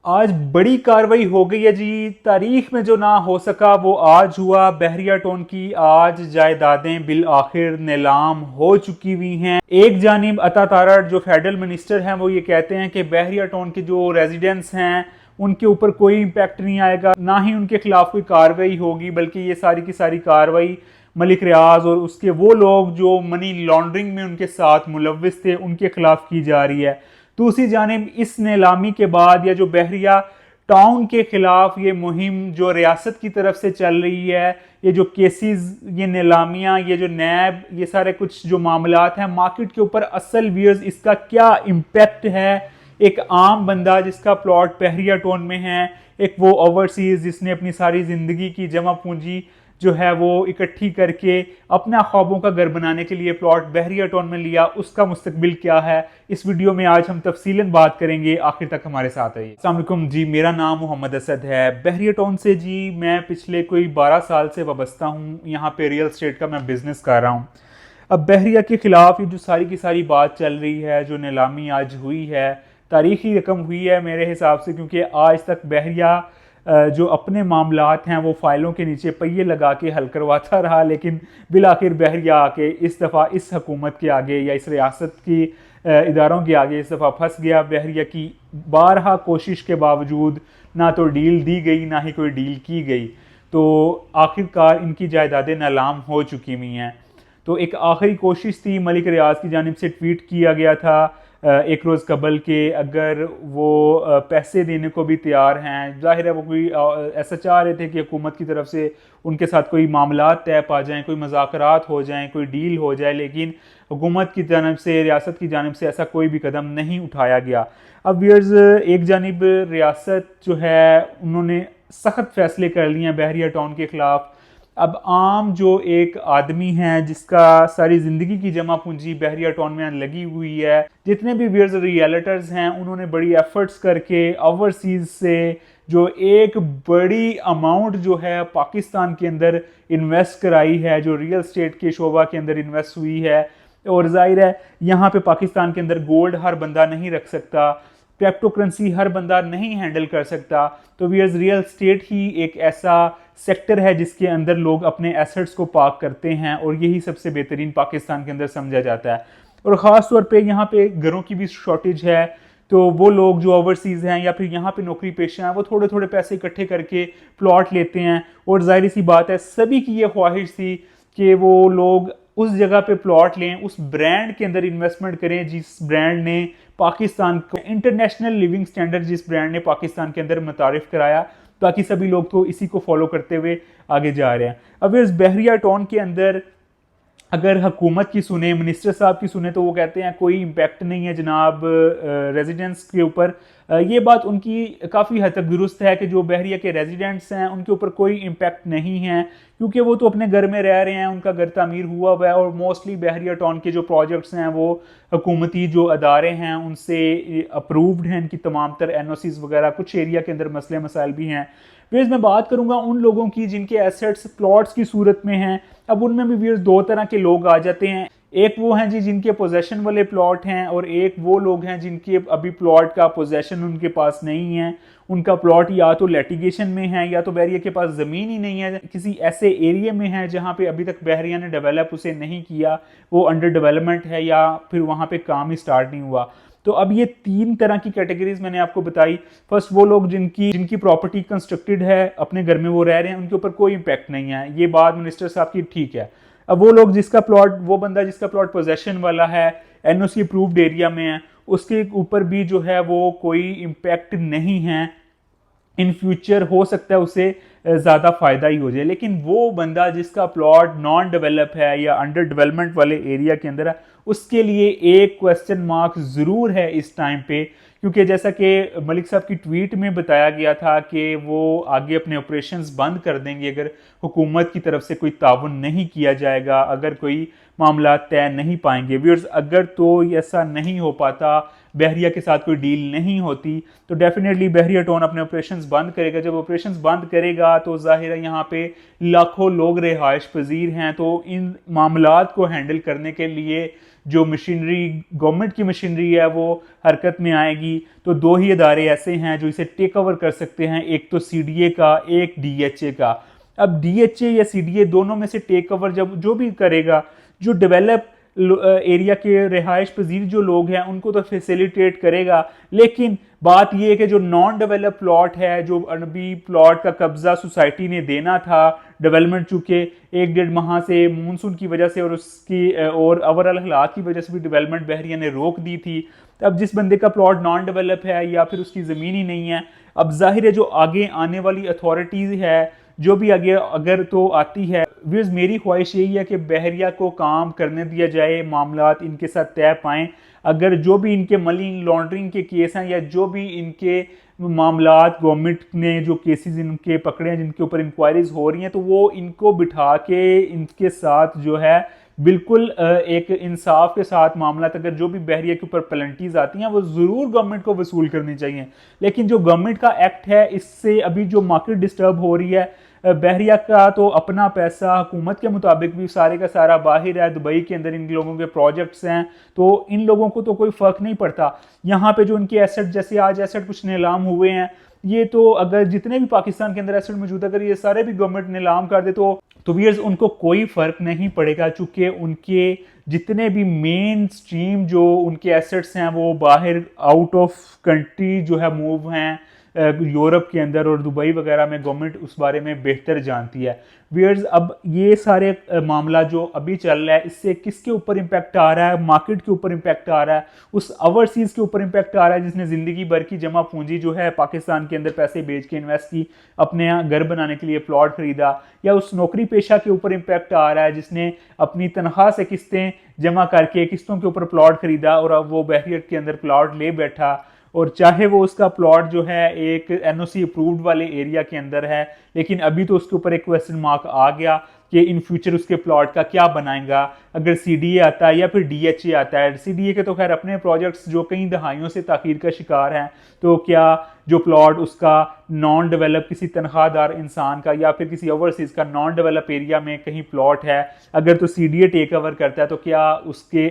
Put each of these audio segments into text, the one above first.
आज बड़ी कार्रवाई हो गई है जी। तारीख में जो ना हो सका वो आज हुआ। बहरिया टोन की आज जायदादें बिल आखिर नीलाम हो चुकी हुई हैं। एक जानिब अता तारड़ जो फेडरल मिनिस्टर हैं वो ये कहते हैं कि बहरिया टोन के जो रेजिडेंट्स हैं उनके ऊपर कोई इम्पैक्ट नहीं आएगा, ना ही उनके खिलाफ कोई कार्रवाई होगी, बल्कि ये सारी की सारी कार्रवाई मलिक रियाज और उसके वो लोग जो मनी लॉन्ड्रिंग में उनके साथ मुलविस थे उनके खिलाफ की जा रही है। दूसरी जानिब इस नीलामी के बाद या जो बहरिया टाउन के खिलाफ ये मुहिम जो रियासत की तरफ से चल रही है, ये जो केसेस, ये नीलामियां, ये जो नैब, ये सारे कुछ जो मामलात हैं मार्केट के ऊपर, असल व्यूअर्स इसका क्या इम्पैक्ट है। एक आम बंदा जिसका प्लॉट बहरिया टाउन में है, एक वो ओवरसीज जिसने अपनी सारी जिंदगी की जमा पूंजी जो है वो इकट्ठी करके अपना ख्वाबों का घर बनाने के लिए प्लॉट बहरिया टाउन में लिया, उसका मुस्तकबिल क्या है, इस वीडियो में आज हम तफसीलन बात करेंगे। आखिर तक हमारे साथ रहिए। अस्सलाम वालेकुम जी, मेरा नाम मोहम्मद असद है। बहरिया टाउन से जी मैं पिछले कोई 12 साल से वाबस्ता हूँ। यहाँ पे रियल स्टेट का मैं बिजनेस कर रहा हूँ। अब बहरिया के खिलाफ ये जो सारी की सारी बात चल रही है, जो नीलामी आज हुई है, तारीखी रकम हुई है मेरे हिसाब से, क्योंकि आज तक बहरिया जो अपने मामलात हैं वो फाइलों के नीचे पहिए लगा के हल करवाता रहा, लेकिन बिल आखिर बहरिया आके इस दफ़ा इस हुकूमत के आगे या इस रियासत की इदारों के आगे इस दफ़ा फंस गया। बहरिया की बारहा कोशिश के बावजूद ना तो डील दी गई ना ही कोई डील की गई, तो आखिरकार इनकी जायदादें नीलाम हो चुकी हुई हैं। तो एक आखिरी कोशिश थी, मलिक रियाज की जानिब से ट्वीट किया गया था एक रोज़ कबल के, अगर वो पैसे देने को भी तैयार हैं, जाहिर है वो कोई ऐसा चाह रहे थे कि हुकूमत की तरफ से उनके साथ कोई मामलात तय पा जाएँ, कोई मुज़ाकरात हो जाएँ, कोई डील हो जाए, लेकिन हुकूमत की जानिब से, रियासत की जानिब से ऐसा कोई भी कदम नहीं उठाया गया। अब व्यूअर्स, एक जानिब रियासत जो है उन्होंने सख्त फैसले कर लिए हैं बहरिया टाउन के ख़िलाफ़। अब आम जो एक आदमी है जिसका सारी ज़िंदगी की जमा पूंजी बहरिया टाउन में लगी हुई है, जितने भी व्यूअर्स रियल्टर्स हैं उन्होंने बड़ी एफर्ट्स करके ओवरसीज़ से जो एक बड़ी अमाउंट जो है पाकिस्तान के अंदर इन्वेस्ट कराई है, जो रियल स्टेट के शोबा के अंदर इन्वेस्ट हुई है। और जाहिर है यहाँ पे पाकिस्तान के अंदर गोल्ड हर बंदा नहीं रख सकता, क्रिप्टो करेंसी हर बंदा नहीं हैंडल कर सकता। तो व्यूअर्स, रियल स्टेट ही एक ऐसा सेक्टर है जिसके अंदर लोग अपने एसेट्स को पार्क करते हैं, और यही सबसे बेहतरीन पाकिस्तान के अंदर समझा जाता है। और ख़ास तौर पे यहाँ पे घरों की भी शॉर्टेज है, तो वो लोग जो ओवरसीज़ हैं या फिर यहाँ पे नौकरी पेशा हैं वो थोड़े थोड़े पैसे इकट्ठे करके प्लॉट लेते हैं। और जाहिर सी बात है सभी की ये ख्वाहिश थी कि वो लोग उस जगह पे प्लॉट लें, उस ब्रांड के अंदर इन्वेस्टमेंट करें जिस ब्रांड ने पाकिस्तान को इंटरनेशनल लिविंग स्टैंडर्ड, जिस ब्रांड ने पाकिस्तान के अंदर मुतारिफ कराया। बाकी सभी लोग तो इसी को फॉलो करते हुए आगे जा रहे हैं। अब इस बहरिया टाउन के अंदर अगर हुकूमत की सुने, मिनिस्टर साहब की सुने, तो वो कहते हैं कोई इम्पैक्ट नहीं है जनाब रेजिडेंट्स के ऊपर। ये बात उनकी काफ़ी हद तक दुरुस्त है कि जो बहरिया के रेजिडेंट्स हैं उनके ऊपर कोई इम्पैक्ट नहीं है, क्योंकि वो तो अपने घर में रह रहे हैं, उनका घर तामीर हुआ हुआ है। और मोस्टली बहरिया टाउन के जो प्रोजेक्ट्स हैं वो हुकूमती जो अदारे हैं उनसे अप्रूव्ड हैं, इनकी तमाम तर NOCs वगैरह। कुछ एरिया के अंदर मसले मसाइल भी हैं। फिर मैं बात करूंगा उन लोगों की जिनके एसेट्स प्लॉट्स की सूरत में हैं। अब उनमें भी व्यूअर्स दो तरह के लोग आ जाते हैं। एक वो हैं जी जिनके पोजेशन वाले प्लॉट हैं, और एक वो लोग हैं जिनके अभी प्लॉट का पोजेशन उनके पास नहीं है। उनका प्लॉट या तो लिटिगेशन में है या तो बहरिया के पास ज़मीन ही नहीं है, किसी ऐसे एरिया में है जहाँ पे अभी तक बहरिया ने डेवलप उसे नहीं किया, वो अंडर डेवलपमेंट है या फिर वहाँ पे काम ही स्टार्ट नहीं हुआ। तो अब ये तीन तरह की कैटेगरीज मैंने आपको बताई। फर्स्ट वो लोग जिनकी जिनकी प्रॉपर्टी कंस्ट्रक्टेड है, अपने घर में वो रह रहे हैं, उनके ऊपर कोई इम्पैक्ट नहीं है, ये बात मिनिस्टर साहब की ठीक है। अब वो लोग जिसका प्लॉट, वो बंदा जिसका प्लॉट पोजेशन वाला है, NOC अप्रूव्ड एरिया में है, उसके ऊपर भी जो है वो कोई इम्पैक्ट नहीं है। इन फ्यूचर हो सकता है उसे ज़्यादा फ़ायदा ही हो जाए। लेकिन वो बंदा जिसका प्लॉट नॉन डेवलप है या अंडर डेवलपमेंट वाले एरिया के अंदर है, उसके लिए एक क्वेश्चन मार्क ज़रूर है इस टाइम पे, क्योंकि जैसा कि मलिक साहब की ट्वीट में बताया गया था कि वो आगे अपने ऑपरेशंस बंद कर देंगे अगर हुकूमत की तरफ से कोई ताउन नहीं किया जाएगा, अगर कोई मामला तय नहीं पाएंगे। व्यूअर्स, अगर तो ऐसा नहीं हो पाता, बहरिया के साथ कोई डील नहीं होती, तो डेफिनेटली बहरिया टाउन अपने ऑपरेशंस बंद करेगा। जब ऑपरेशंस बंद करेगा तो जाहिर है यहाँ पे लाखों लोग रिहाइश पजीर हैं, तो इन मामलात को हैंडल करने के लिए जो मशीनरी गवर्नमेंट की मशीनरी है वो हरकत में आएगी, तो दो ही इदारे ऐसे हैं जो इसे टेक ओवर कर सकते हैं, एक तो CDA का, एक DHA का। अब DHA या CDA दोनों में से टेक ओवर जब जो भी करेगा, जो डेवलप एरिया के रिहाइश पजीर जो लोग हैं उनको तो फैसिलिटेट करेगा, लेकिन बात यह है कि जो नॉन डेवलप प्लॉट है, जो अभी प्लॉट का कब्जा सोसाइटी ने देना था, डेवलपमेंट चूंकि 1-1.5 माह से मानसून की वजह से और उसकी और ओवरऑल हालात की वजह से भी डेवलपमेंट बहरिया ने रोक दी थी। अब जिस बंदे का प्लॉट नॉन डेवलप है या फिर उसकी ज़मीन ही नहीं है, अब जाहिर है जो आगे आने वाली अथॉरिटीज़ है जो भी आगे अगर तो आती है, व्यूअर्स मेरी ख्वाहिश यही है कि बहरिया को काम करने दिया जाए, मामलात इनके साथ तय पाएँ। अगर जो भी इनके मनी लॉन्ड्रिंग के केस हैं या जो भी इनके मामलात गवर्नमेंट ने जो केसेस इनके पकड़े हैं, जिनके ऊपर इंक्वायरीज हो रही हैं, तो वो इनको बिठा के इनके साथ जो है बिल्कुल एक इंसाफ के साथ मामला, अगर जो भी बहरिया के ऊपर पेनल्टीज आती हैं वो ज़रूर गवर्नमेंट को वसूल करनी चाहिए। लेकिन जो गवर्नमेंट का एक्ट है, इससे अभी जो मार्केट डिस्टर्ब हो रही है, बहरिया का तो अपना पैसा हुकूमत के मुताबिक भी सारे का सारा बाहर है, दुबई के अंदर इन लोगों के प्रोजेक्ट्स हैं, तो इन लोगों को तो कोई फ़र्क नहीं पड़ता। यहाँ पे जो इनके एसेट, जैसे आज एसेट कुछ नीलाम हुए हैं, ये तो अगर जितने भी पाकिस्तान के अंदर एसेट मौजूद है, अगर ये सारे भी गवर्नमेंट नीलाम कर दे तो व्यूअर्स उनको कोई फ़र्क नहीं पड़ेगा, चूँकि उनके जितने भी मेन स्ट्रीम जो उनके एसेट्स हैं वो बाहर आउट ऑफ कंट्री जो है मूव हैं, यूरोप के अंदर और दुबई वगैरह में। गवर्नमेंट उस बारे में बेहतर जानती है। व्यूअर्स अब ये सारे मामला जो अभी चल रहा है, इससे किसके ऊपर इम्पैक्ट आ रहा है? मार्केट के ऊपर इम्पैक्ट आ रहा है, उस ओवरसीज़ के ऊपर इम्पैक्ट आ रहा है जिसने ज़िंदगी भर की जमा पूंजी जो है पाकिस्तान के अंदर पैसे बेच के इन्वेस्ट की, अपने यहाँ घर बनाने के लिए प्लॉट खरीदा, या उस नौकरी पेशा के ऊपर इम्पैक्ट आ रहा है जिसने अपनी तनख्वाह से किस्तें जमा करके किस्तों के ऊपर प्लॉट खरीदा और अब वो बहरियत के अंदर प्लॉट ले बैठा, और चाहे वो उसका प्लॉट जो है एक NOC अप्रूव्ड वाले एरिया के अंदर है, लेकिन अभी तो उसके ऊपर एक क्वेश्चन मार्क आ गया कि इन फ्यूचर उसके प्लॉट का क्या बनाएगा अगर CDA आता है या फिर DHA आता है। CDA के तो खैर अपने प्रोजेक्ट्स जो कई दहाइयों से ताखीर का शिकार हैं, तो क्या जो प्लॉट उसका नॉन डेवलप किसी तनख्वाहदार इंसान का या फिर किसी ओवरसीज़ का नॉन डेवलप एरिया में कहीं प्लॉट है, अगर तो CDA टेक ओवर करता है, तो क्या उसके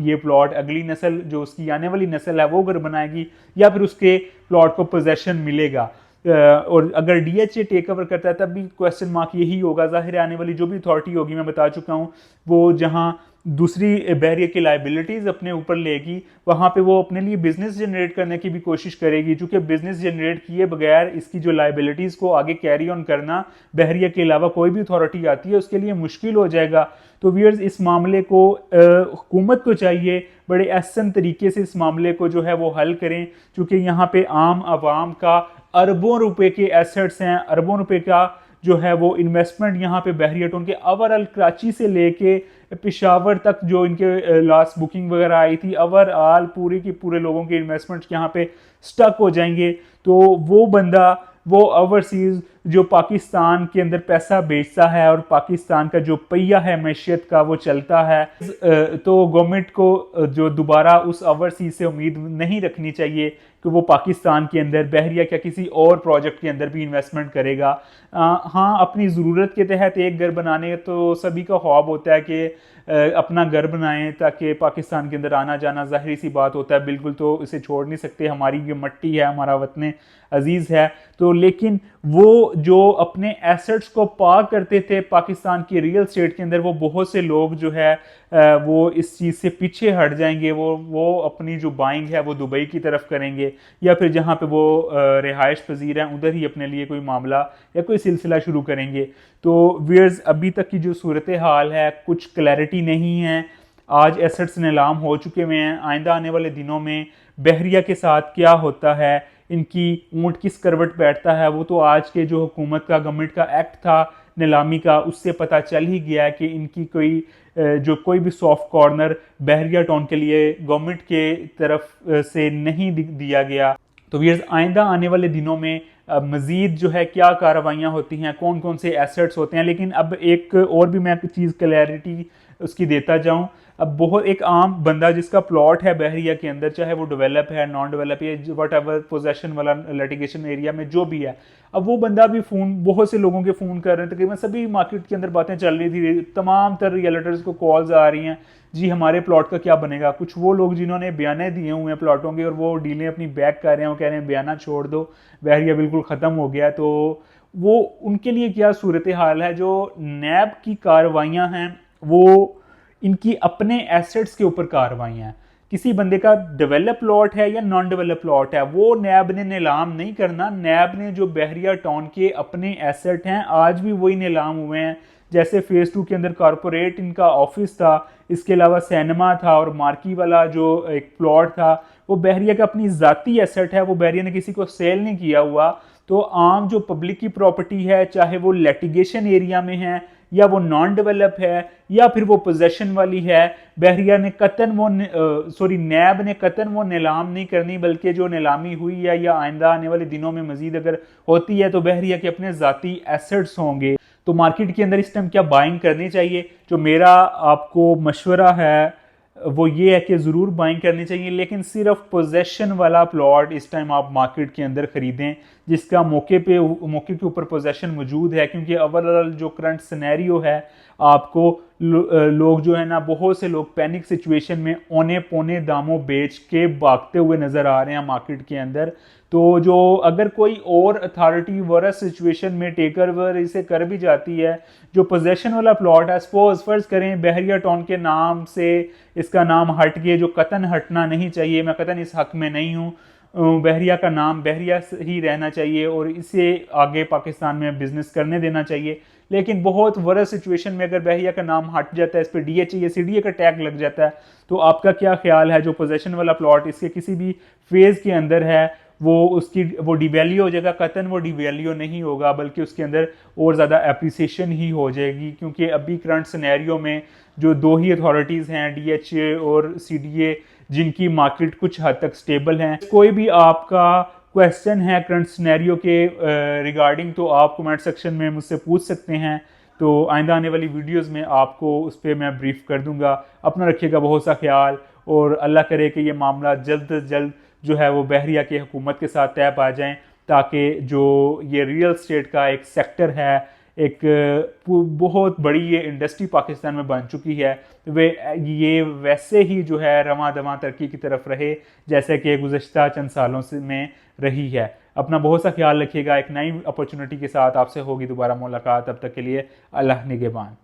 ये प्लॉट अगली नस्ल जो उसकी आने वाली नस्ल है वो घर बनाएगी या फिर उसके प्लॉट को पोजेशन मिलेगा? और अगर DHA टेक ओवर करता है तब भी क्वेश्चन मार्क यही होगा। जाहिर आने वाली जो भी अथॉरिटी होगी, मैं बता चुका हूँ, वो जहाँ दूसरी बहरिया की लाइबिलिटीज़ अपने ऊपर लेगी, वहाँ पे वो अपने लिए बिजनेस जनरेट करने की भी कोशिश करेगी, क्योंकि बिजनेस जनरेट किए बगैर इसकी जो लाइबिलिटीज़ को आगे कैरी ऑन करना बहरिया के अलावा कोई भी अथॉरिटी आती है उसके लिए मुश्किल हो जाएगा। तो व्यूअर्स इस मामले को हुकूमत को चाहिए बड़े एहसन तरीके से इस मामले को जो है वो हल करें, क्योंकि यहाँ पे आम आवाम का अरबों रुपए के एसेट्स हैं, अरबों रुपए का जो है वो इन्वेस्टमेंट यहाँ पे बहरिया टाउन के ओवरऑल कराची से लेके पेशावर तक जो इनके लास्ट बुकिंग वगैरह आई थी, ओवरऑल पूरे के पूरे लोगों के इन्वेस्टमेंट्स यहाँ पे स्टक हो जाएंगे। तो वो बंदा, वो ओवरसीज़ जो पाकिस्तान के अंदर पैसा बेचता है और पाकिस्तान का जो पहिया है मैशियत का वो चलता है, तो गवर्नमेंट को जो दोबारा उस ओवरसीज़ से उम्मीद नहीं रखनी चाहिए कि वो पाकिस्तान के अंदर बहरिया या किसी और प्रोजेक्ट के अंदर भी इन्वेस्टमेंट करेगा। हाँ, अपनी ज़रूरत के तहत एक घर बनाने तो सभी का ख्वाब होता है कि अपना घर बनाएं ताकि पाकिस्तान के अंदर आना जाना ज़ाहिर सी बात होता है, बिल्कुल तो इसे छोड़ नहीं सकते, हमारी ये मट्टी है, हमारा वतन अजीज़ है। तो लेकिन वो जो अपने एसेट्स को पार करते थे पाकिस्तान की रियल स्टेट के अंदर, वो बहुत से लोग जो है वो इस चीज़ से पीछे हट जाएंगे, वो अपनी जो बाइंग है वो दुबई की तरफ करेंगे या फिर जहाँ पे वो रिहाइश पजीर हैं उधर ही अपने लिए कोई मामला या कोई सिलसिला शुरू करेंगे। तो व्यूअर्स अभी तक की जो सूरत हाल है कुछ क्लैरिटी नहीं है। आज एसेट्स नीलाम हो चुके हुए हैं, आइंदा आने वाले दिनों में बहरिया के साथ क्या होता है, इनकी ऊँट किस करवट बैठता है, वो तो आज के जो हुकूमत का गवर्नमेंट का एक्ट था नीलामी का उससे पता चल ही गया है कि इनकी कोई भी सॉफ्ट कॉर्नर बहरिया टाउन के लिए गवर्नमेंट के तरफ से नहीं दिया गया। तो व्यूअर्स आइंदा आने वाले दिनों में मज़ीद जो है क्या कार्रवाइयाँ होती हैं, कौन कौन से एसेट्स होते हैं। लेकिन अब एक और भी मैं चीज़ क्लैरिटी उसकी देता जाऊँ, अब बहुत एक आम बंदा जिसका प्लॉट है बहरिया के अंदर, चाहे वो डेवलप है नॉन डेवलप या वट एवर पोजेशन वाला लिटिगेशन एरिया में जो भी है, अब वो बंदा भी फ़ोन, बहुत से लोगों के फ़ोन कर रहे हैं, तकरीबन सभी मार्केट के अंदर बातें चल रही थी, तमाम तर रियल्टर्स को कॉल्स आ रही हैं, जी हमारे प्लॉट का क्या बनेगा। कुछ वो लोग जिन्होंने बयाने दिए हुए हैं प्लॉटों के और वो डीलें अपनी बैक कर रहे हैं, वो कह रहे हैं बयाना छोड़ दो, बहरिया बिल्कुल ख़त्म हो गया। तो वो उनके लिए क्या सूरत हाल है। जो नैब की कार्रवाइयाँ हैं वो इनकी अपने एसेट्स के ऊपर कार्रवाइयाँ हैं। किसी बंदे का डेवलप प्लॉट है या नॉन डेवलप प्लॉट है, वो नैब ने नीलाम नहीं करना। नैब ने जो बहरिया टाउन के अपने एसेट हैं आज भी वही नीलाम हुए हैं। जैसे फेज़ 2 के अंदर कॉरपोरेट इनका ऑफिस था, इसके अलावा सिनेमा था और मार्की वाला जो एक प्लॉट था वो बहरिया का अपनी ज़ाती एसेट है, वो बहरिया ने किसी को सेल नहीं किया हुआ। तो आम जो पब्लिक की प्रॉपर्टी है, चाहे वो लिटिगेशन एरिया में है या वो नॉन डेवलप है या फिर वो पोजेशन वाली है, बहरिया ने कतन वो नैब ने कतन वो नीलाम नहीं करनी, बल्कि जो नीलामी हुई है या आइंदा आने वाले दिनों में मजीद अगर होती है तो बहरिया के अपने ज़ाती एसेट्स होंगे। तो मार्केट के अंदर इस टाइम क्या बाइंग करनी चाहिए? जो मेरा आपको मशवरा है वो ये है कि ज़रूर बाइंग करनी चाहिए, लेकिन सिर्फ पोजेशन वाला प्लॉट इस टाइम आप मार्केट के अंदर ख़रीदें जिसका मौके के ऊपर पोजेशन मौजूद है। क्योंकि ओवरऑल जो करंट सिनेरियो है, आपको लोग जो है ना, बहुत से लोग पैनिक सिचुएशन में औने पौने दामों बेच के भागते हुए नज़र आ रहे हैं मार्केट के अंदर। तो जो अगर कोई और अथॉरिटी वर्स सिचुएशन में टेकर ओवर इसे कर भी जाती है, जो पोजेशन वाला प्लॉट है, सपोज फर्ज करें बहरिया टाउन के नाम से इसका नाम हट के, जो कतन हटना नहीं चाहिए, मैं कतन इस हक में नहीं हूँ, बहरिया का नाम बहरिया ही रहना चाहिए और इसे आगे पाकिस्तान में बिजनेस करने देना चाहिए। लेकिन बहुत वर्स सिचुएशन में अगर बहरिया का नाम हट जाता है, इस पर DHA या CDA का टैग लग जाता है, तो आपका क्या ख्याल है? जो पोजेशन वाला प्लॉट इसके किसी भी फेज़ के अंदर है वो डिवैल्यू हो जाएगा। कतन वो डिवैल्यू नहीं होगा, बल्कि उसके अंदर और ज़्यादा एप्रिसिएशन ही हो जाएगी। क्योंकि अभी करंट सिनेरियो में जो दो ही अथॉरिटीज़ हैं, DHA और CDA, जिनकी मार्केट कुछ हद तक स्टेबल हैं। कोई भी आपका क्वेश्चन है करंट सिनेरियो के रिगार्डिंग, तो आप कमेंट सेक्शन में मुझसे पूछ सकते हैं। तो आइंदा आने वाली वीडियोस में आपको उस पर मैं ब्रीफ कर दूंगा। अपना रखिएगा बहुत सा ख्याल और अल्लाह करे कि ये मामला जल्द से जल्द जो है वो बहरिया की हुकूमत के साथ तय पा जाएं, ताकि जो ये रियल स्टेट का एक सेक्टर है, एक बहुत बड़ी ये इंडस्ट्री पाकिस्तान में बन चुकी है, वे ये वैसे ही जो है रवां दवां तरक्की की तरफ रहे जैसे कि गुज़श्ता चंद सालों से में रही है। अपना बहुत सा ख्याल रखिएगा। एक नई अपॉर्चुनिटी के साथ आपसे होगी दोबारा मुलाकात। तब तक के लिए अल्लाह निगहबान।